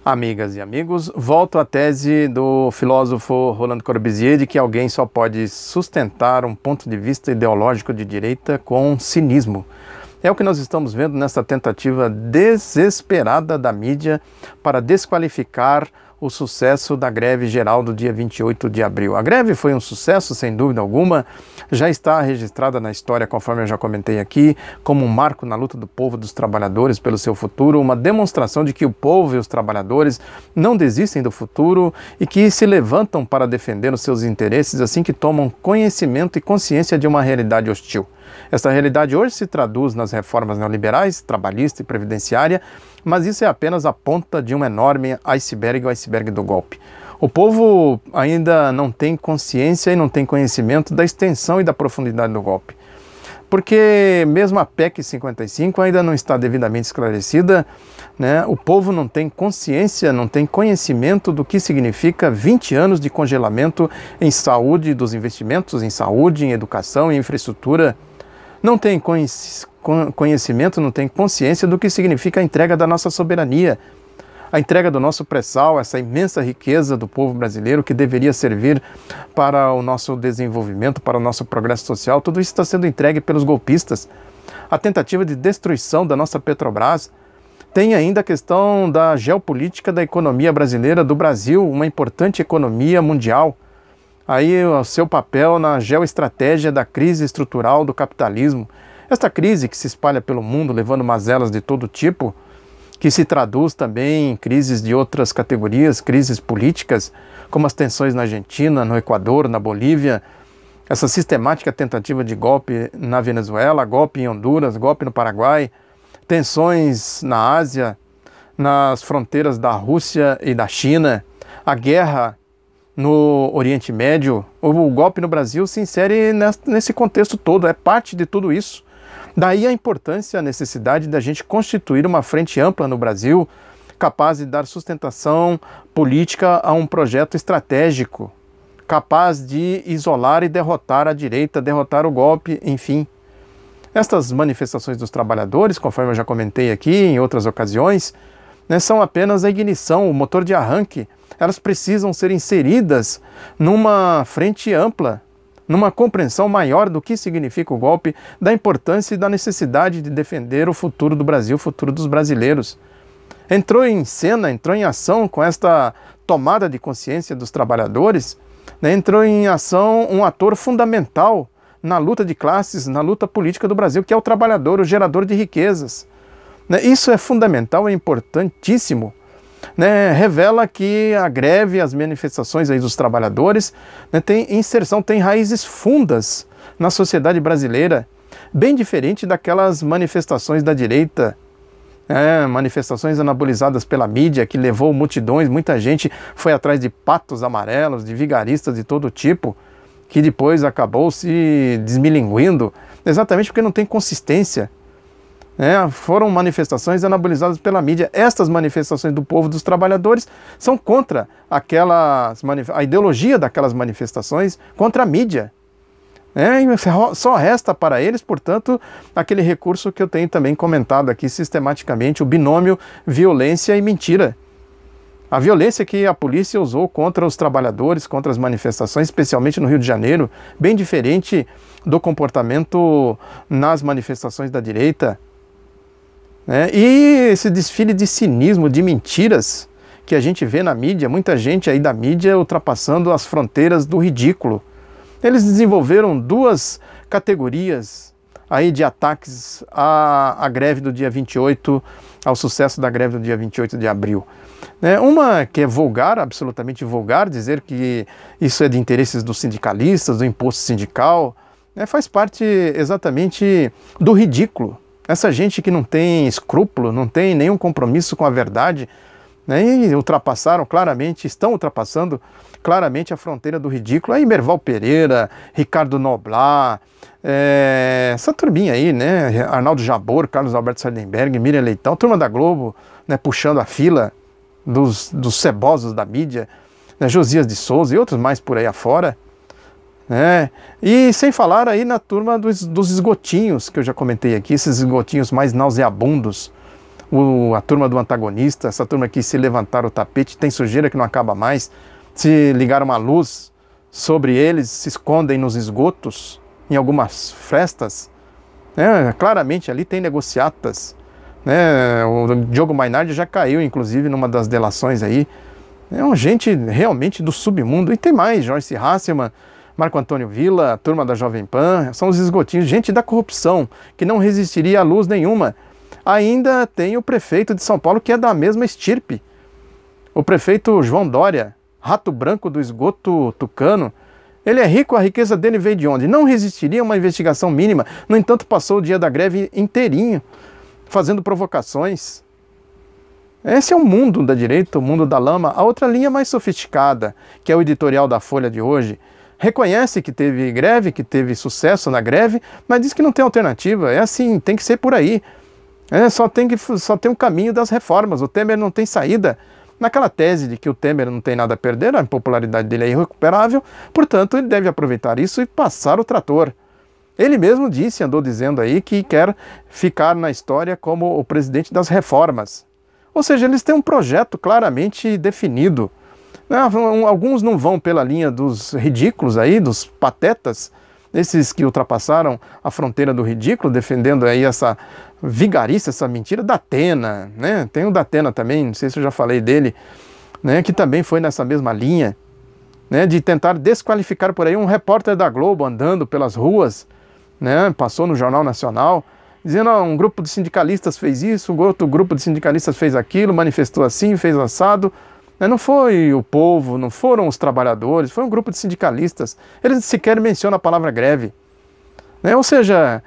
Amigas e amigos, volto à tese do filósofo Roland Corbusier de que alguém só pode sustentar um ponto de vista ideológico de direita com cinismo. É o que nós estamos vendo nessa tentativa desesperada da mídia para desqualificar o sucesso da greve geral do dia 28 de abril. A greve foi um sucesso, sem dúvida alguma, já está registrada na história, conforme eu já comentei aqui, como um marco na luta do povo e dos trabalhadores pelo seu futuro, uma demonstração de que o povo e os trabalhadores não desistem do futuro e que se levantam para defender os seus interesses assim que tomam conhecimento e consciência de uma realidade hostil. Essa realidade hoje se traduz nas reformas neoliberais, trabalhista e previdenciária, mas isso é apenas a ponta de um enorme iceberg, o iceberg do golpe. O povo ainda não tem consciência e não tem conhecimento da extensão e da profundidade do golpe. Porque mesmo a PEC 55 ainda não está devidamente esclarecida, né? O povo não tem consciência, não tem conhecimento do que significa 20 anos de congelamento em saúde, dos investimentos em saúde, em educação, em infraestrutura. Não tem conhecimento, não tem consciência do que significa a entrega da nossa soberania, a entrega do nosso pré-sal, essa imensa riqueza do povo brasileiro que deveria servir para o nosso desenvolvimento, para o nosso progresso social. Tudo isso está sendo entregue pelos golpistas. A tentativa de destruição da nossa Petrobras. Tem ainda a questão da geopolítica da economia brasileira, do Brasil, uma importante economia mundial. Aí o seu papel na geoestratégia da crise estrutural do capitalismo. Esta crise que se espalha pelo mundo, levando mazelas de todo tipo, que se traduz também em crises de outras categorias, crises políticas, como as tensões na Argentina, no Equador, na Bolívia, essa sistemática tentativa de golpe na Venezuela, golpe em Honduras, golpe no Paraguai, tensões na Ásia, nas fronteiras da Rússia e da China, a guerra no Oriente Médio. O golpe no Brasil se insere nesse contexto todo, é parte de tudo isso. Daí a importância, a necessidade da gente constituir uma frente ampla no Brasil, capaz de dar sustentação política a um projeto estratégico, capaz de isolar e derrotar a direita, derrotar o golpe, enfim. Estas manifestações dos trabalhadores, conforme eu já comentei aqui em outras ocasiões, né, são apenas a ignição, o motor de arranque. Elas precisam ser inseridas numa frente ampla, numa compreensão maior do que significa o golpe, da importância e da necessidade de defender o futuro do Brasil, o futuro dos brasileiros. Entrou em cena, entrou em ação com esta tomada de consciência dos trabalhadores, né, entrou em ação um ator fundamental na luta de classes, na luta política do Brasil, que é o trabalhador, o gerador de riquezas. Né, isso é fundamental, é importantíssimo. Né, revela que a greve, as manifestações aí dos trabalhadores, né, tem inserção, tem raízes fundas na sociedade brasileira, bem diferente daquelas manifestações da direita, manifestações anabolizadas pela mídia, que levou multidões, muita gente foi atrás de patos amarelos, de vigaristas de todo tipo, que depois acabou se desmilinguindo, exatamente porque não tem consistência. Foram manifestações anabolizadas pela mídia. Estas manifestações do povo, dos trabalhadores, são contra a ideologia daquelas manifestações, contra a mídia. Só resta para eles, portanto, aquele recurso que eu tenho também comentado aqui sistematicamente, o binômio violência e mentira. A violência que a polícia usou contra os trabalhadores, contra as manifestações, especialmente no Rio de Janeiro, bem diferente do comportamento nas manifestações da direita. E esse desfile de cinismo, de mentiras que a gente vê na mídia, muita gente aí da mídia ultrapassando as fronteiras do ridículo. Eles desenvolveram duas categorias aí de ataques à greve do dia 28, ao sucesso da greve do dia 28 de abril. Uma que é vulgar, absolutamente vulgar, dizer que isso é de interesses dos sindicalistas, do imposto sindical, faz parte exatamente do ridículo. Essa gente que não tem escrúpulo, não tem nenhum compromisso com a verdade, e ultrapassaram claramente, estão ultrapassando claramente a fronteira do ridículo. Aí Merval Pereira, Ricardo Noblat, essa turminha aí, Arnaldo Jabor, Carlos Alberto Sardenberg, Miriam Leitão, turma da Globo, puxando a fila dos cebosos da mídia, Josias de Souza e outros mais por aí afora. E sem falar aí na turma dos esgotinhos, que eu já comentei aqui, esses esgotinhos mais nauseabundos, a turma do antagonista, essa turma que se levantar o tapete, tem sujeira que não acaba mais, se ligar uma luz sobre eles, se escondem nos esgotos, em algumas frestas, né? Claramente ali tem negociatas, né? O Diogo Mainardi já caiu, inclusive, numa das delações aí. É um gente realmente do submundo. E tem mais, Joyce Hasselman, Marco Antônio Villa, a turma da Jovem Pan, são os esgotinhos, gente da corrupção, que não resistiria a luz nenhuma. Ainda tem o prefeito de São Paulo, que é da mesma estirpe. O prefeito João Dória, rato branco do esgoto tucano. Ele é rico, a riqueza dele veio de onde? Não resistiria a uma investigação mínima. No entanto, passou o dia da greve inteirinho, fazendo provocações. Esse é o mundo da direita, o mundo da lama. A outra linha mais sofisticada, que é o editorial da Folha de hoje, reconhece que teve greve, que teve sucesso na greve, mas diz que não tem alternativa. É assim, tem que ser por aí. Só tem o caminho das reformas. O Temer não tem saída. Naquela tese de que o Temer não tem nada a perder, a popularidade dele é irrecuperável, portanto ele deve aproveitar isso e passar o trator. Ele mesmo disse, andou dizendo aí, que quer ficar na história como o presidente das reformas. Ou seja, eles têm um projeto claramente definido. Alguns não vão pela linha dos ridículos aí, dos patetas, esses que ultrapassaram a fronteira do ridículo, defendendo aí essa vigarice, essa mentira. Datena, né? Tem o Datena também, não sei se eu já falei dele, né? Que também foi nessa mesma linha, né? De tentar desqualificar por aí um repórter da Globo andando pelas ruas, né? Passou no Jornal Nacional, dizendo, um grupo de sindicalistas fez isso, um outro grupo de sindicalistas fez aquilo, manifestou assim, fez assado. Não foi o povo, não foram os trabalhadores, foi um grupo de sindicalistas. Eles sequer mencionam a palavra greve. Ou seja,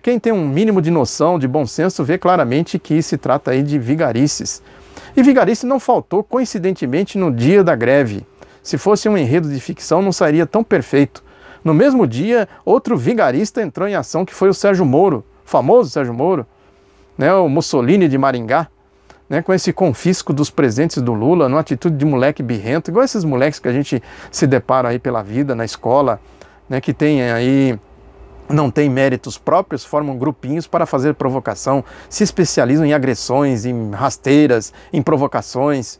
quem tem um mínimo de noção, de bom senso, vê claramente que se trata aí de vigarices. E vigarice não faltou, coincidentemente, no dia da greve. Se fosse um enredo de ficção, não sairia tão perfeito. No mesmo dia, outro vigarista entrou em ação, que foi o Sérgio Moro, o famoso Sérgio Moro, o Mussolini de Maringá, com esse confisco dos presentes do Lula, numa atitude de moleque birrento, igual esses moleques que a gente se depara aí pela vida, na escola, que tem aí, não tem méritos próprios, formam grupinhos para fazer provocação, se especializam em agressões, em rasteiras, em provocações.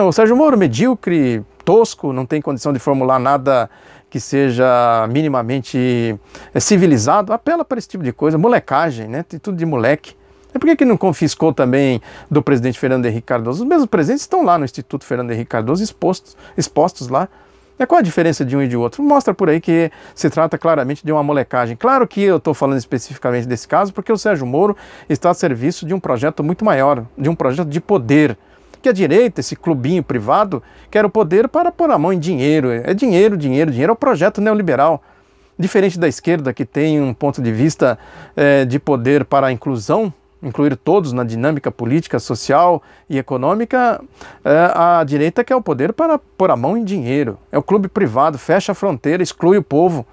O Sérgio Moro, medíocre, tosco, não tem condição de formular nada que seja minimamente civilizado, apela para esse tipo de coisa, molecagem, tem tudo de moleque. Por que não confiscou também do presidente Fernando Henrique Cardoso? Os mesmos presentes estão lá no Instituto Fernando Henrique Cardoso expostos lá. Qual a diferença de um e de outro? Mostra por aí que se trata claramente de uma molecagem. Claro que eu estou falando especificamente desse caso porque o Sérgio Moro está a serviço de um projeto muito maior, de um projeto de poder. Que a direita, esse clubinho privado, quer o poder para pôr a mão em dinheiro. É dinheiro, dinheiro, dinheiro. É o projeto neoliberal. Diferente da esquerda, que tem um ponto de vista de poder para a inclusão, incluir todos na dinâmica política, social e econômica, a direita quer o poder para pôr a mão em dinheiro. É o clube privado, fecha a fronteira, exclui o povo.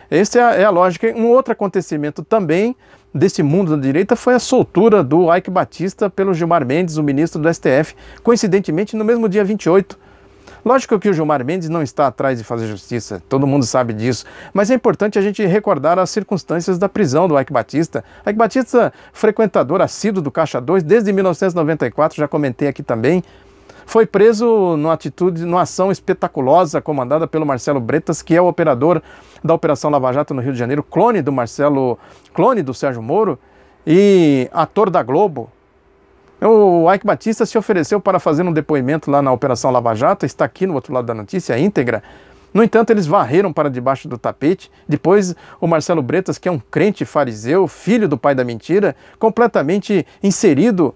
Essa é a lógica. Um outro acontecimento também desse mundo da direita foi a soltura do Eike Batista pelo Gilmar Mendes, o ministro do STF, coincidentemente no mesmo dia 28. Lógico que o Gilmar Mendes não está atrás de fazer justiça, todo mundo sabe disso, mas é importante a gente recordar as circunstâncias da prisão do Eike Batista. Eike Batista, frequentador assíduo do Caixa 2 desde 1994, já comentei aqui também, foi preso numa ação espetaculosa comandada pelo Marcelo Bretas, que é o operador da Operação Lava Jato no Rio de Janeiro, clone do Sérgio Moro e ator da Globo. O Eike Batista se ofereceu para fazer um depoimento lá na Operação Lava Jato, está aqui no outro lado da notícia, íntegra. No entanto, eles varreram para debaixo do tapete. Depois, o Marcelo Bretas, que é um crente fariseu, filho do pai da mentira, completamente inserido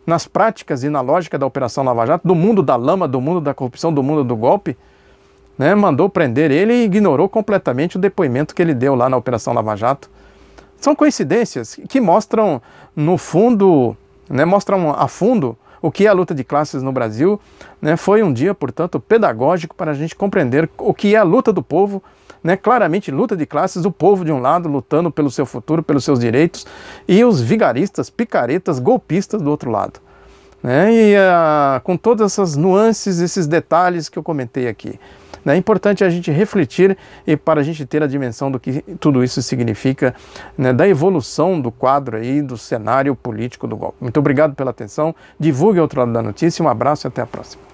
nas práticas e na lógica da Operação Lava Jato, do mundo da lama, do mundo da corrupção, do mundo do golpe, mandou prender ele e ignorou completamente o depoimento que ele deu lá na Operação Lava Jato. São coincidências que mostram, no fundo, mostram a fundo o que é a luta de classes no Brasil. Foi um dia, portanto, pedagógico para a gente compreender o que é a luta do povo, claramente luta de classes, o povo de um lado lutando pelo seu futuro, pelos seus direitos, e os vigaristas, picaretas, golpistas do outro lado. Com todas essas nuances, esses detalhes que eu comentei aqui. É importante a gente refletir e para a gente ter a dimensão do que tudo isso significa, né, da evolução do quadro aí, do cenário político do golpe. Muito obrigado pela atenção, divulgue o Outro Lado da Notícia, um abraço e até a próxima.